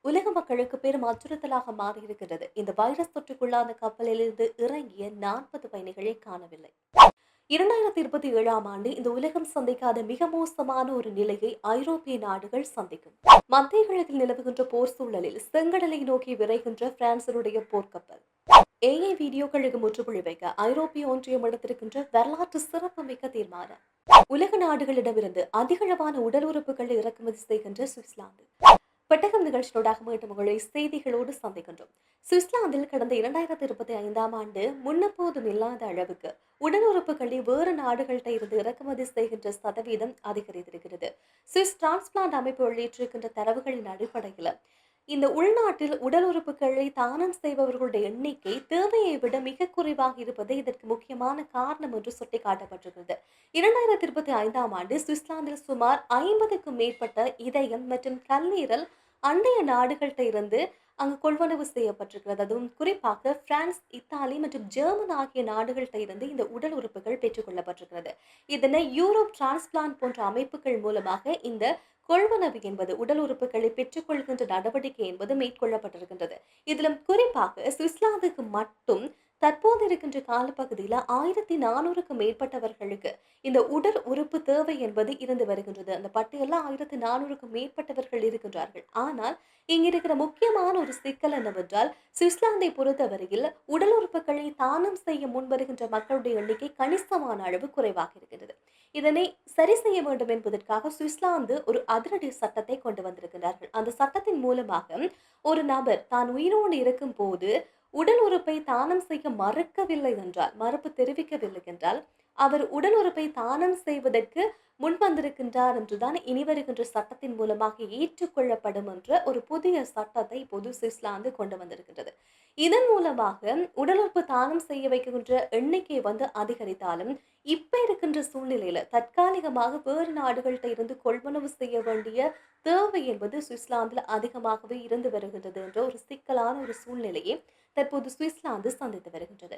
உலக மக்களுக்கு பெரும் அச்சுறுத்தலாக மாறியிருக்கிறது. இந்த வைரஸ் தொற்றுக்குள்ளான கப்பலிலிருந்து இறங்கிய 40 பயணிகளை காணவில்லை. 2027ஆம் ஆண்டு இந்த உலகம் சந்திக்காத மிக மோசமான ஒரு நிலையை ஐரோப்பிய நாடுகள் சந்திக்கும். மத்திய கிழக்கில் நிலவுகின்ற போர் சூழலில் செங்கடலை நோக்கி விரைகின்ற பிரான்சினுடைய போர்க்கப்பல். ஏஐ வீடியோக்களுக்கு முற்றுப்புள்ளி வைக்க ஐரோப்பிய ஒன்றியம் எடுத்திருக்கின்ற வரலாற்று சிறப்புமிக்க தீர்மானம். உலக நாடுகளிடமிருந்து அதிகளவான உடல் உறுப்புகளை இறக்குமதி செய்கின்ற சுவிட்சர்லாந்து. பெட்டகம் நிகழ்ச்சியோடாக மீண்டும் உங்களை செய்திகளோடு சந்திக்கின்றோம். சுவிட்சர்லாந்தில் கடந்த 2025ஆம் ஆண்டு முன்னெப்போதும் இல்லாத அளவுக்கு உடல் உறுப்புகளை வேறு நாடுகள்கிட்ட இருந்து இறக்குமதி செய்கின்ற சதவீதம் அதிகரித்திருக்கிறது. சுவிஸ் டிரான்ஸ்பிளான்ட் அமைப்பு வெளியிட்டிருக்கின்ற தரவுகளின் அடிப்படையில் இந்த உள்நாட்டில் உடல் உறுப்புகளை தானம் செய்பவர்களுடைய எண்ணிக்கை தேவையை விட மிக குறைவாக இருப்பது இதற்கு முக்கியமான காரணம் என்று சுட்டிக்காட்டப்பட்டிருக்கிறது. 2025ஆம் ஆண்டு சுவிட்சர்லாந்தில் சுமார் 50க்கும் மேற்பட்ட இதயம் மற்றும் கல்லீரல் அண்டைய நாடுகள்கிட்ட இருந்து அங்கு கொள்வனவு செய்யப்பட்டிருக்கிறது. அதுவும் குறிப்பாக பிரான்ஸ், இத்தாலி மற்றும் ஜெர்மன் ஆகிய நாடுகள்கிட்ட இருந்து இந்த உடல் உறுப்புகள் பெற்றுக் கொள்ளப்பட்டிருக்கிறது. இதனை யூரோப் டிரான்ஸ்பிளான்ட் போன்ற அமைப்புகள் மூலமாக இந்த கொள்வனவு என்பது உடல் உறுப்புகளை பெற்றுக்கொள்கின்ற நடவடிக்கை என்பது மேற்கொள்ளப்பட்டிருக்கின்றது. இதிலும் குறிப்பாக சுவிட்சர்லாந்துக்கு மட்டும் தற்போது இருக்கின்ற காலப்பகுதியில் 1400க்கும் மேற்பட்டவர்களுக்கு இந்த உடல் உறுப்பு தேவை என்பது இருந்து வருகின்றது. அந்த பட்டியலில் 1400க்கும் மேற்பட்டவர்கள் இருக்கின்றார்கள். ஆனால் இங்க இருக்கிற முக்கியமான ஒரு சிக்கல் என்னவென்றால் சுவிட்சர்லாந்தை பொறுத்தவரையில் உடல் உறுப்புகளை தானம் செய்ய முன்வருகின்ற மக்களுடைய எண்ணிக்கை கணிசமான அளவு குறைவாக இருக்கின்றது. இதனை சரி செய்ய வேண்டும் என்பதற்காக சுவிட்சர்லாந்து ஒரு அதிரடி சட்டத்தை கொண்டு வந்திருக்கிறார்கள். அந்த சட்டத்தின் மூலமாக ஒரு நபர் தான் உயிரோடு இருக்கும் போது உடல் உறுப்பை தானம் செய்ய மறுக்கவில்லை என்றால், மறுப்பு தெரிவிக்கவில்லை என்றால், அவர் உடல் உறுப்பை தானம் செய்வதற்கு முன்வந்திருக்கின்றார் என்றுதான் இனி வருகின்ற சட்டத்தின் மூலமாக ஏற்றுக்கொள்ளப்படும் என்ற ஒரு புதிய சட்டத்தை இப்போது சுவிட்சர்லாந்து கொண்டு வந்திருக்கின்றது. இதன் மூலமாக உடல் உறுப்பு தானம் செய்ய வைக்கின்ற எண்ணிக்கை அதிகரித்தாலும் இப்ப இருக்கின்ற சூழ்நிலையில தற்காலிகமாக வேறு நாடுகள்கிட்ட இருந்து கொள்வனவு செய்ய வேண்டிய தேவை என்பது சுவிட்சர்லாந்தில் அதிகமாகவே இருந்து வருகின்றது என்ற ஒரு சிக்கலான ஒரு சூழ்நிலையை தற்போது சுவிட்சர்லாந்து சந்தித்து வருகின்றது.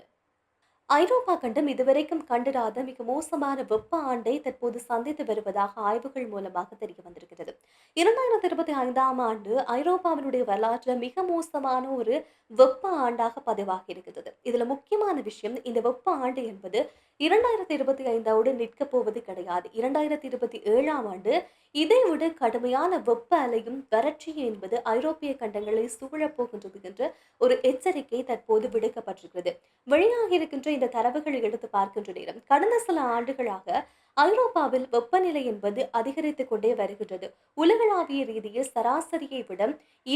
ஐரோப்பா கண்டம் இதுவரைக்கும் கண்டிராத மிக மோசமான வெப்ப ஆண்டை தற்போது சந்தித்து வருவதாக ஆய்வுகள் மூலமாக தெரிய வந்திருக்கிறது. 2025ஆம் ஆண்டு ஐரோப்பாவினுடைய வரலாற்றில் மிக மோசமான ஒரு வெப்ப ஆண்டாக பதிவாகி இருக்கிறது. இதுல முக்கியமான விஷயம், இந்த வெப்ப ஆண்டு என்பது 2025ஓடு நிற்கப் போவது கிடையாது. 2027ஆம் ஆண்டு இதைவிட கடுமையான வெப்ப அலையும் வறட்சியும் என்பது ஐரோப்பிய கண்டங்களை சூழப் போகின்றது என்ற ஒரு எச்சரிக்கை தற்போது விடுக்கப்பட்டிருக்கிறது. வெளியாகி இருக்கின்ற இந்த தரவுகளை எடுத்து பார்க்கின்ற நேரம் கடந்த சில ஆண்டுகளாக ஐரோப்பாவில் வெப்பநிலை என்பது அதிகரித்துக் கொண்டே வருகின்றது. உலகளாவிய ரீதியில் சராசரியை விட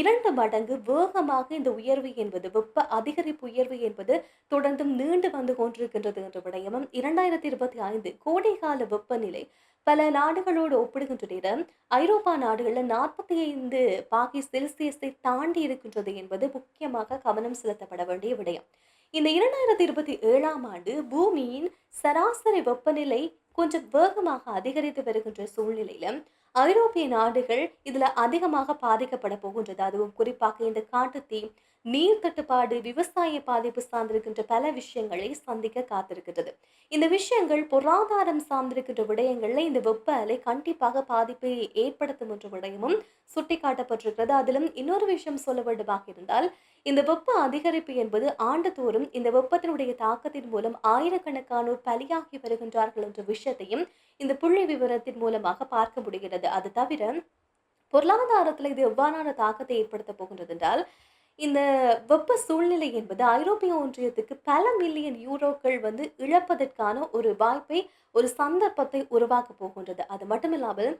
2 மடங்கு வேகமாக இந்த உயர்வு என்பது வெப்ப அதிகரிப்பு உயர்வு என்பது தொடர்ந்தும் நீண்டு வந்து கொண்டிருக்கின்றது என்ற விடயமும் 2025 கோடைகால வெப்பநிலை பல நாடுகளோடு ஒப்பிடுகின்ற நேரம் ஐரோப்பா நாடுகளில் 45 பாகை செல்சியஸை தாண்டி இருக்கின்றது என்பது முக்கியமாக கவனம் செலுத்தப்பட வேண்டிய விடயம். இந்த 2027ஆம் ஆண்டு பூமியின் சராசரி வெப்பநிலை கொஞ்சம் வேகமாக அதிகரித்து வருகின்ற சூழ்நிலையில ஐரோப்பிய நாடுகள் இதுல அதிகமாக பாதிக்கப்பட போகின்றது. அதுவும் குறிப்பாக இந்த காட்டுத்தீ, நீர் தட்டுப்பாடு, விவசாய பாதிப்பு சார்ந்திருக்கின்ற பல விஷயங்களை சந்திக்க காத்திருக்கின்றது. இந்த விஷயங்கள் பொருளாதாரம் சார்ந்திருக்கின்ற விடயங்கள்ல இந்த வெப்ப அலை கண்டிப்பாக பாதிப்பை ஏற்படுத்தும் என்ற விடயமும் சுட்டிக்காட்டப்பட்டிருக்கிறது. அதிலும் இன்னொரு விஷயம் சொல்ல வேண்டுமாக இருந்தால், இந்த வெப்ப அதிகரிப்பு என்பது ஆண்டுதோறும் இந்த வெப்பத்தினுடைய தாக்கத்தின் மூலம் ஆயிரக்கணக்கானோர் பலியாகி வருகின்றார்கள் என்ற விஷயத்தையும் இந்த புள்ளி விவரத்தின் மூலமாக பார்க்க முடிகிறது. அது தவிர பொருளாதாரத்தில் இது எவ்வாறான தாக்கத்தை ஏற்படுத்த போகின்றது என்றால், இந்த வெப்ப சூழ்நிலை என்பது ஐரோப்பிய ஒன்றியத்துக்கு பல மில்லியன் யூரோக்கள் இழப்பதற்கான ஒரு வாய்ப்பை, ஒரு சந்தர்ப்பத்தை உருவாக்க போகின்றது. அது மட்டுமில்லாமல்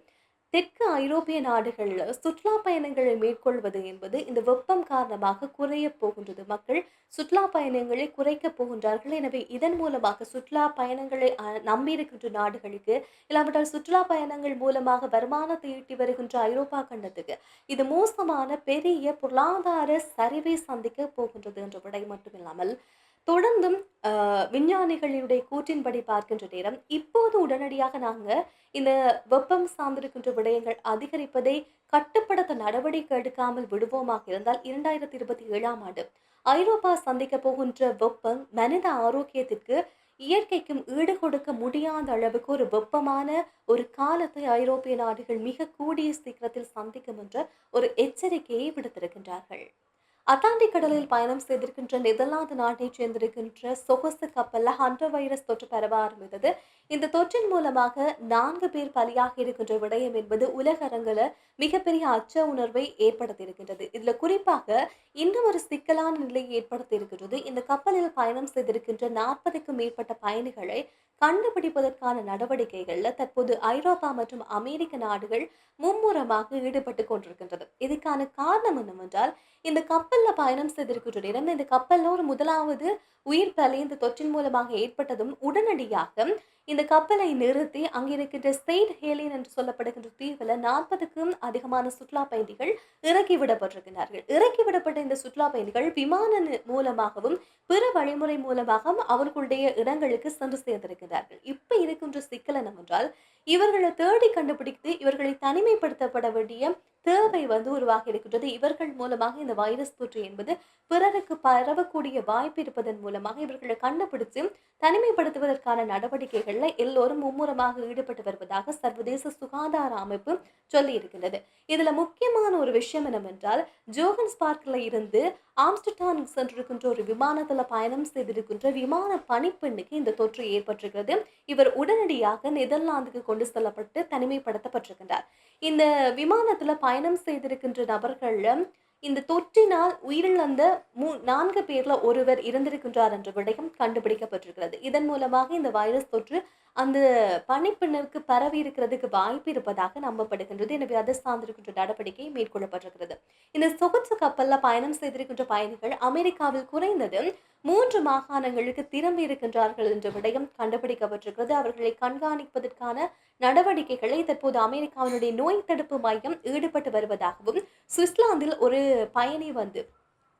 தெற்கு ஐரோப்பிய நாடுகள்ல சுற்றுலா பயணங்களை மேற்கொள்வது என்பது இந்த வெப்பம் காரணமாக குறைய போகின்றது. மக்கள் சுற்றுலா பயணங்களை குறைக்க போகின்றார்கள். எனவே இதன் மூலமாக சுற்றுலா பயணங்களை நம்பியிருக்கின்ற நாடுகளுக்கு, இல்லாவிட்டால் சுற்றுலா பயணங்கள் மூலமாக வருமானத்தை ஈட்டி வருகின்ற ஐரோப்பா கண்டத்துக்கு இது மோசமான பெரிய பொருளாதார சரிவை சந்திக்க போகின்றது என்ற விடை மட்டுமில்லாமல் தொடர்ந்தும் விஞ்ஞானிகளுடைய கூற்றின்படி பார்க்கின்ற நேரம் இப்போது உடனடியாக நாங்க இந்த வெப்பம் சார்ந்திருக்கின்ற விடயங்கள் அதிகரிப்பதை கட்டுப்படுத்த நடவடிக்கை எடுக்காமல் விடுவோமாக இருந்தால் 2027ஆம் ஆண்டு ஐரோப்பா சந்திக்க போகின்ற வெப்பம் மனித ஆரோக்கியத்திற்கு இயற்கைக்கும் ஈடு கொடுக்க முடியாத அளவுக்கு ஒரு வெப்பமான ஒரு காலத்தை ஐரோப்பிய நாடுகள் மிக கூடிய சீக்கிரத்தில் சந்திக்கும் என்ற ஒரு எச்சரிக்கையை விடுத்திருக்கின்றார்கள். அட்லாண்டிக் கடலில் பயணம் செய்திருக்கின்ற நெதர்லாந்து நாட்டைச் சேர்ந்திருக்கின்ற சொகுசு கப்பல்ல ஹண்டர் வைரஸ் தொற்று பரவ ஆரம்பித்தது. இந்த தொற்றின் மூலமாக 4 பேர் பலியாகி இருக்கின்ற விடயம் என்பது உலக அரங்கில மிகப்பெரிய அச்ச உணர்வை ஏற்படுத்தி இருக்கின்றது. இதுல குறிப்பாக இன்னும் ஒரு சிக்கலான நிலையை ஏற்படுத்தி இருக்கின்றது. இந்த கப்பலில் பயணம் செய்திருக்கின்ற 40க்கும் மேற்பட்ட பயணிகளை கண்டுபிடிப்பதற்கான நடவடிக்கைகள்ல தற்போது ஐரோப்பா மற்றும் அமெரிக்க நாடுகள் மும்முரமாக ஈடுபட்டு கொண்டிருக்கின்றது. இதுக்கான காரணம் என்னவென்றால், இந்த கப்பல்ல பயணம் செய்திருக்கின்ற நேரம் இந்த கப்பல்ல ஒரு முதலாவது உயிர் பலி இந்த தொற்றின் மூலமாக ஏற்பட்டதும் உடனடியாக இந்த கப்பலை நிறுத்தி அங்கிருக்கின்ற செயின்ட் ஹேலியன் என்று சொல்லப்படுகின்ற தீவுல 40க்கும் அதிகமான சுற்றுலா பயணிகள் இறக்கி விடப்பட்டிருக்கிறார்கள். இறக்கி விடப்பட்ட இந்த சுற்றுலா பயணிகள் விமான மூலமாகவும் பிற வழிமுறை மூலமாகவும் அவர்களுடைய இடங்களுக்கு சென்று சேர்ந்திருக்கிறார்கள். இப்ப இருக்கின்ற சிக்கல் என்னவென்றால், இவர்களை தேடி கண்டுபிடித்து இவர்களை தனிமைப்படுத்தப்பட வேண்டிய தேவை உருவாகி இருக்கின்றது. இவர்கள் மூலமாக இந்த வைரஸ் தொற்று என்பது பிறருக்கு பரவக்கூடிய வாய்ப்பு இருப்பதன் மூலமாக இவர்களை கண்டுபிடித்து தனிமைப்படுத்துவதற்கான நடவடிக்கைகள்ல எல்லோரும் மும்முரமாக ஈடுபட்டு வருவதாக சர்வதேச சுகாதார அமைப்பு சொல்லி இருக்கின்றது. இதுல முக்கியமான ஒரு விஷயம் என்னவென்றால், ஜோகன்ஸ்பார்க்ல இருந்து ஆம்ஸ்டர்டாம் சென்றிருக்கின்ற ஒரு விமானத்துல பயணம் செய்திருக்கின்ற விமான பணிப்பெண்ணுக்கு இந்த தொற்று ஏற்பட்டிருக்கிறது. இவர் உடனடியாக நெதர்லாந்துக்கு கொண்டு செல்லப்பட்டு தனிமைப்படுத்தப்பட்டிருக்கின்றார். இந்த விமானத்துல பயணம் செய்திருக்கின்ற நபர்கள்ல இந்த தொற்றினால் உயிரிழந்த 4 பேர்ல ஒருவர் இறந்திருக்கின்றார் என்ற விடயம் கண்டுபிடிக்கப்பட்டிருக்கிறது. இதன் மூலமாக இந்த வைரஸ் தொற்று அந்த பணிப்பெண்ணிற்கு பரவி இருக்கிறதுக்கு வாய்ப்பு இருப்பதாக நம்பப்படுகின்றது. எனவே அதை சார்ந்திருக்கின்ற நடவடிக்கை மேற்கொள்ளப்பட்டிருக்கிறது. இந்த சொகுசு கப்பல்ல பயணம் செய்திருக்கின்ற பயணிகள் அமெரிக்காவில் குறைந்தது 3 மாகாணங்களுக்கு திரும்பி இருக்கின்றார்கள் என்ற விடயம் கண்டுபிடிக்கப்பட்டிருக்கிறது. அவர்களை கண்காணிப்பதற்கான நடவடிக்கைகளை தற்போது அமெரிக்காவினுடைய நோய் தடுப்பு மையம் ஈடுபட்டு வருவதாகவும், சுவிட்சர்லாந்தில் ஒரு பயணி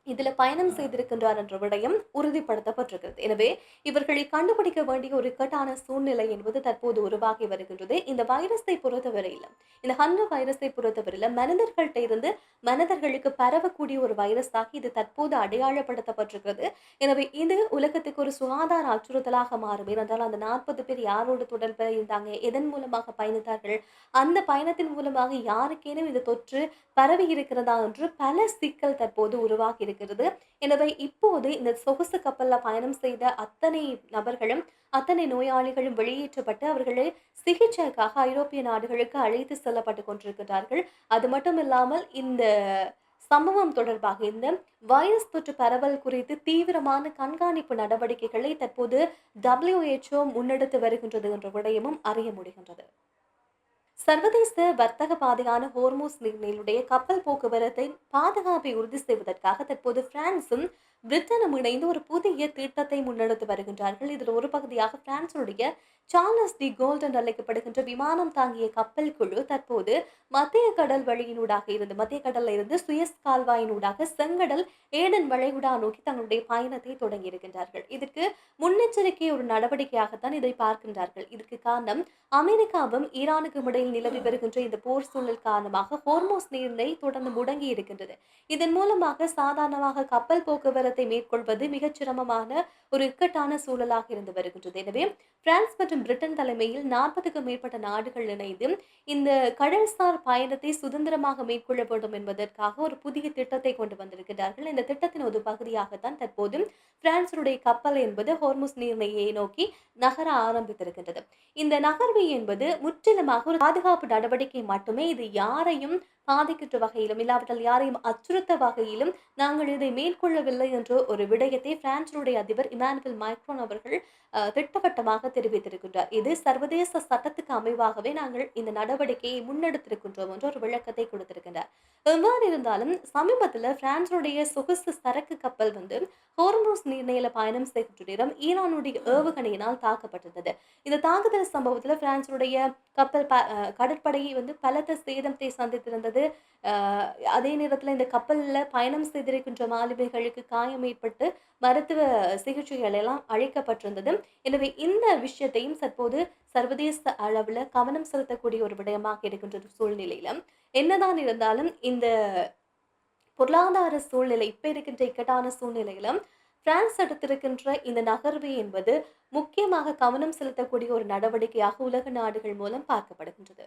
இதுல பயணம் செய்திருக்கின்றார் என்ற விடயம் உறுதிப்படுத்தப்பட்டிருக்கிறது. எனவே இவர்களை கண்டுபிடிக்க வேண்டிய ஒரு இக்கட்டான சூழ்நிலை என்பது தற்போது உருவாகி வருகின்றது. இந்த வைரஸை பொறுத்தவரையில இந்த ஹண்டர் வைரஸை பொறுத்தவரையில மனிதர்கள்ட்ட இருந்து மனிதர்களுக்கு பரவக்கூடிய ஒரு வைரஸாக இது தற்போது அடையாளப்படுத்தப்பட்டிருக்கிறது. எனவே இது உலகத்துக்கு ஒரு சுகாதார அச்சுறுத்தலாக மாறும். ஏனென்றால் அந்த 40 பேர் யாரோடு தொடர்பில் இருந்தாங்க, எதன் மூலமாக பயணித்தார்கள், அந்த பயணத்தின் மூலமாக யாருக்கேனும் இந்த தொற்று பரவி இருக்கிறதா என்று பல சிக்கல் தற்போது உருவாகி இருக்கிறது. எனவே இப்போது இந்த சொகுசு கப்பல்ல பயணம் செய்த அத்தனை நபர்களும் அத்தனை நோயாளிகளும் வெளியேற்றப்பட்டு அவர்களை சிகிச்சைக்காக ஐரோப்பிய நாடுகளுக்கு அழைத்து செல்லப்பட்டு கொண்டிருக்கிறார்கள். அது மட்டும் இல்லாமல் இந்த சம்பவம் தொடர்பாக இந்த வைரஸ் தொற்று பரவல் குறித்து தீவிரமான கண்காணிப்பு நடவடிக்கைகளை தற்போது WHO முன்னெடுத்து வருகின்றது என்ற விடயமும் அறிய முடிகின்றது. சர்வதேச வர்த்தக பாதையான ஹோர்மூஸ் நீரிணையுடைய கப்பல் போக்குவரத்தை பாதுகாப்பை உறுதி செய்வதற்காக தற்போது பிரான்சும் பிரிட்டனும் இணைந்து ஒரு புதிய திட்டத்தை முன்னெடுத்து வருகின்றார்கள். இதில் ஒரு பகுதியாக பிரான்சுடைய சார்லஸ் டி கோல்ட் என்று அழைக்கப்படுகின்ற விமானம் தாங்கிய கப்பல் குழு தற்போது மத்திய கடல்ல இருந்து சுயஸ் கால்வாயினூடாக செங்கடல் ஏடன் வளைகுடா நோக்கி தங்களுடைய பயணத்தை தொடங்கி இருக்கின்றார்கள். இதற்கு முன்னெச்சரிக்கை ஒரு நடவடிக்கையாகத்தான் இதை பார்க்கின்றார்கள். இதற்கு காரணம், அமெரிக்காவும் ஈரானுக்கும் இடையில் நிலவி வருகின்ற இந்த போர் சூழல் காரணமாக ஹோர்மோஸ் நீரிணை தொடர்ந்து முடங்கி இருக்கின்றது. இதன் மூலமாக சாதாரணமாக கப்பல் போக்குவரத்தை மேற்கொள்வது மிகச் சிரமமான ஒரு இக்கட்டான சூழலாக இருந்து வருகின்றது. எனவே பிரான்ஸ் மற்றும் பிரிட்டன் தலைமையில் 40க்கும் மேற்பட்ட நாடுகள் இணைந்து இந்த கடல்சார் பயணத்தை சுதந்திரமாக மேற்கொள்ள வேண்டும் என்பதற்காக ஒரு புதிய திட்டத்தை கொண்டு வந்திருக்கிறார்கள். இந்த திட்டத்தின் ஒரு பகுதியாகத்தான் தற்போது பிரான்சுடைய கப்பல் என்பது ஹோர்முஸ் நீரிணையை நோக்கி நகர ஆரம்பித்திருக்கின்றது. இந்த நகர்வு என்பது முற்றிலுமாக ஒரு பாதுகாப்பு நடவடிக்கை மட்டுமே. இது யாரையும் பாதிக்கின்ற வகையிலும் இல்லாவிட்டால் யாரையும் அச்சுறுத்த வகையிலும் நாங்கள் இதை மேற்கொள்ளவில்லை என்ற ஒரு விடயத்தை பிரான்சுடைய அதிபர் இமானுவேல் மேக்ரோன் அவர்கள் திட்டவட்டமாக தெரிவித்திருக்கின்றார். இது சர்வதேச சட்டத்துக்கு அமைவாகவே நாங்கள் இந்த நடவடிக்கையை முன்னெடுத்திருக்கின்றோம் என்ற ஒரு விளக்கத்தை கொடுத்திருக்கின்றார். எவ்வாறு இருந்தாலும் சமீபத்தில் பிரான்சுடைய சொகுசு சரக்கு கப்பல் ஹோர்முஸ் நீர்நிலையில பயணம் செய்கின்ற நேரம் ஈரானுடைய ஏவுகணையினால் தாக்கப்பட்டிருந்தது. இந்த தாக்குதல் சம்பவத்தில் பிரான்சுடைய கப்பல் கடற்படை பலத்த சேதத்தை சந்தித்திருந்தது. அதே நேரத்தில் இந்த கப்பல்ல பயணம் செய்திருக்கின்ற மாலுமிகளுக்கு காயம் ஏற்பட்டு மருத்துவ சிகிச்சைகள் எல்லாம் அளிக்கப்பட்டிருந்தது. எனவே இந்த விஷயத்தையும் தற்போது சர்வதேச அளவுல கவனம் செலுத்தக்கூடிய ஒரு விடயமாக இருக்கின்ற சூழ்நிலையில என்னதான் இருந்தாலும் இந்த பொருளாதார சூழ்நிலை இப்ப இருக்கின்ற இக்கட்டான சூழ்நிலையிலும் பிரான்ஸ் எடுத்திருக்கின்ற இந்த நகர்வு என்பது முக்கியமாக கவனம் செலுத்தக்கூடிய ஒரு நடவடிக்கையாக உலக நாடுகள் மூலம் பார்க்கப்படுகின்றது.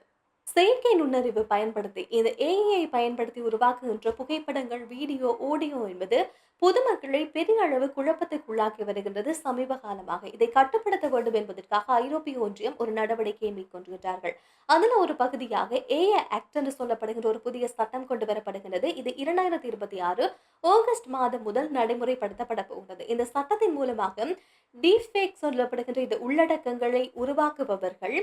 செயற்கை நுண்ணறிவு பயன்படுத்தி இந்த ஏஐ பயன்படுத்தி உருவாக்குகின்ற புகைப்படங்கள், வீடியோ, ஆடியோ என்பது பொதுமக்களை பெரிய அளவு குழப்பத்திற்குள்ளாக்கி வருகின்றது சமீப காலமாக. இதை கட்டுப்படுத்த வேண்டும் என்பதற்காக ஐரோப்பிய ஒன்றியம் ஒரு நடவடிக்கையை மேற்கொண்டிருக்கிறார்கள். அதில் ஒரு பகுதியாக ஏஐ ஆக்ட் என்று சொல்லப்படுகின்ற ஒரு புதிய சட்டம் கொண்டு வரப்படுகிறது. இது 2026 ஆகஸ்ட் மாதம் முதல் நடைமுறைப்படுத்தப்பட போகிறது. இந்த சட்டத்தின் மூலமாக டீப்ஃபேக் சொல்லப்படுகின்ற இந்த உள்ளடக்கங்களை உருவாக்குபவர்கள்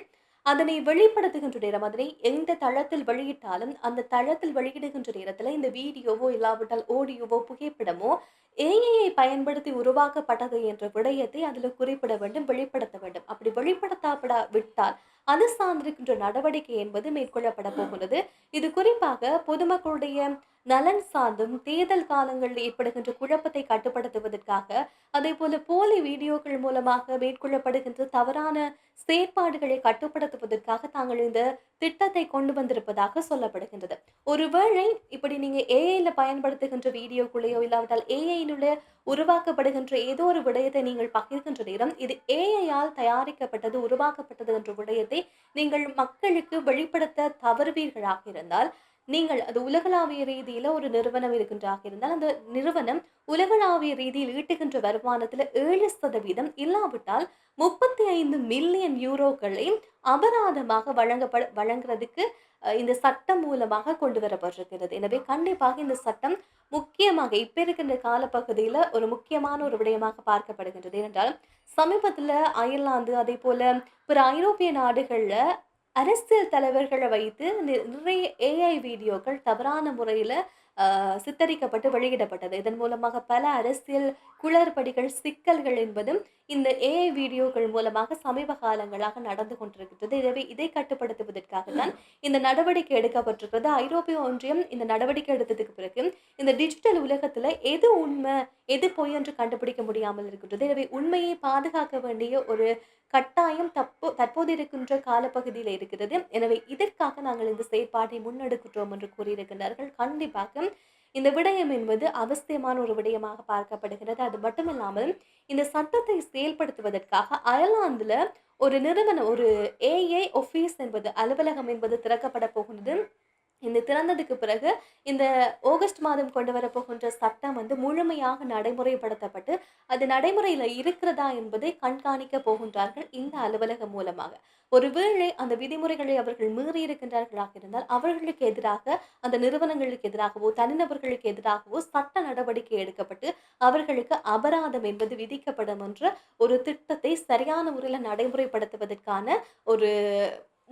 அதனை வெளிப்படுத்துகின்ற நேரம், அதனை எந்த தளத்தில் வெளியிட்டாலும் அந்த தளத்தில் வெளியிடுகின்ற நேரத்துல இந்த வீடியோவோ இல்லாவிட்டால் ஆடியோவோ புகைப்படமோ ஏஐயை பயன்படுத்தி உருவாக்கப்பட்டது என்ற விடயத்தை அதுல குறிப்பிட வேண்டும், வெளிப்படுத்த வேண்டும். அப்படி வெளிப்படுத்தப்பட விட்டால் அது சார்ந்திருக்கின்ற நடவடிக்கை என்பது மேற்கொள்ளப்பட போகிறது. இது குறிப்பாக பொதுமக்களுடைய நலன் சார்ந்தும் தேர்தல் காலங்களில் ஏற்படுகின்ற குழப்பத்தை கட்டுப்படுத்துவதற்காக, அதே போல போலி வீடியோக்கள் மூலமாக மேற்கொள்ளப்படுகின்ற தவறான செயற்பாடுகளை கட்டுப்படுத்துவதற்காக தாங்கள் இந்த திட்டத்தை கொண்டு வந்திருப்பதாக சொல்லப்படுகின்றது. ஒருவேளை இப்படி நீங்க ஏஐல பயன்படுத்துகின்ற வீடியோக்குள்ளேயோ இல்லாவிட்டால் ஏஐனுடைய உருவாக்கப்படுகின்ற ஏதோ ஒரு விடயத்தை நீங்கள் பகிர்கின்ற நேரம், இது ஏஐயால் தயாரிக்கப்பட்டது, உருவாக்கப்பட்டது என்ற விடயத்தை நீங்கள் மக்களுக்கு வெளிப்படுத்த தவறுவீர்களாக இருந்தால், நீங்கள் அது உலகளாவிய ரீதியில ஒரு நிறுவனம் இருக்கின்றாக இருந்தால், அந்த நிறுவனம் உலகளாவிய ரீதியில் ஈட்டுகின்ற வருமானத்துல 7% இல்லாவிட்டால் 35 மில்லியன் யூரோக்களை அபராதமாக வழங்குறதுக்கு இந்த சட்டம் மூலமாக கொண்டு வரப்பட்டிருக்கிறது. எனவே கண்டிப்பாக இந்த சட்டம் முக்கியமாக இப்ப இருக்கின்ற காலப்பகுதியில ஒரு முக்கியமான ஒரு விடயமாக பார்க்கப்படுகின்றது. ஏனென்றால் சமீபத்துல அயர்லாந்து, அதே போல பிற ஐரோப்பிய நாடுகள்ல அரசியல் தலைவர்கள வைத்து நிறைய ஏஐ வீடியோக்கள் தவறான முறையில சித்தரிக்கப்பட்டு வெளியிடப்பட்டது. இதன் மூலமாக பல அரசியல் குளறுபடிகள், சிக்கல்கள் என்பதும் இந்த ஏஐ வீடியோக்கள் மூலமாக சமீப காலங்களாக நடந்து கொண்டிருக்கிறது. எனவே இதை கட்டுப்படுத்துவதற்காக தான் இந்த நடவடிக்கை எடுக்கப்பட்டிருக்கிறது. ஐரோப்பிய ஒன்றியம் இந்த நடவடிக்கை எடுத்ததுக்கு பிறகு இந்த டிஜிட்டல் உலகத்துல எது உண்மை, எது பொய் என்று கண்டுபிடிக்க முடியாமல் இருக்கின்றது. எனவே உண்மையை பாதுகாக்க வேண்டிய ஒரு கட்டாயம் தற்போது இருக்கின்ற காலப்பகுதியில் இருக்கிறது. எனவே இதற்காக நாங்கள் இந்த செயற்பாட்டை முன்னெடுக்கின்றோம் என்று கூறியிருக்கிறார்கள். கண்டிப்பாக இந்த விடயம் என்பது அவசியமான ஒரு விடயமாக பார்க்கப்படுகிறது. அது மட்டுமில்லாமல் இந்த சட்டத்தை செயல்படுத்துவதற்காக அயர்லாந்துல ஒரு நிறுவனம், ஒரு ஏஐ ஆபீஸ் என்பது அலுவலகம் என்பது திறக்கப்பட போகிறது. இந்த திறந்ததுக்கு பிறகு இந்த ஆகஸ்ட் மாதம் கொண்டு வரப்போகின்ற சட்டம் வந்து முழுமையாக நடைமுறைப்படுத்தப்பட்டு அது நடைமுறையில இருக்கிறதா என்பதை கண்காணிக்க போகின்றார்கள் இந்த அலுவலகம் மூலமாக. ஒருவேளை அந்த விதிமுறைகளை அவர்கள் மீறி இருக்கின்றார்களாக இருந்தால் அவர்களுக்கு எதிராக, அந்த நிறுவனங்களுக்கு எதிராகவோ தனிநபர்களுக்கு எதிராகவோ சட்ட நடவடிக்கை எடுக்கப்பட்டு அவர்களுக்கு அபராதம் என்பது விதிக்கப்படும் என்ற ஒரு திட்டத்தை சரியான முறையில் நடைமுறைப்படுத்துவதற்கான ஒரு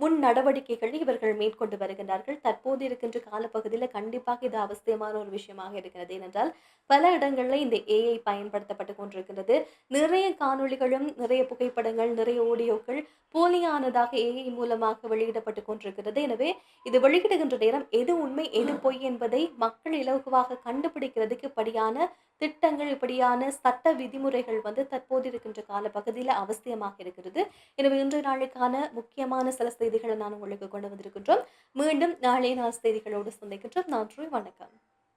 முன் நடவடிக்கைகளை இவர்கள் மேற்கொண்டு வருகின்றார்கள். தற்போது இருக்கின்ற காலப்பகுதியில் கண்டிப்பாக இது அவசியமான ஒரு விஷயமாக இருக்கிறது. ஏனென்றால் பல இடங்களில் இந்த ஏஐ பயன்படுத்தப்பட்டு கொண்டிருக்கின்றது. நிறைய காணொளிகளும், நிறைய புகைப்படங்கள், நிறைய ஆடியோக்கள் போலியானதாக ஏஐ மூலமாக வெளியிடப்பட்டு கொண்டிருக்கிறது. எனவே இது வெளியிடுகின்ற நேரம் எது உண்மை, எது பொய் என்பதை மக்கள் இலகுவாக கண்டுபிடிக்கிறதுக்கு இப்படியான திட்டங்கள், இப்படியான சட்ட விதிமுறைகள் வந்து தற்போது இருக்கின்ற காலப்பகுதியில் அவசியமாக இருக்கிறது. எனவே இன்றைய நாளுக்கான முக்கியமான சில செய்திகளை நான் உங்களுக்கு கொண்டு வந்திருக்கின்றோம். மீண்டும் நாளை நாள் செய்திகளோடு சந்திக்கின்றோம். நன்றி, வணக்கம்.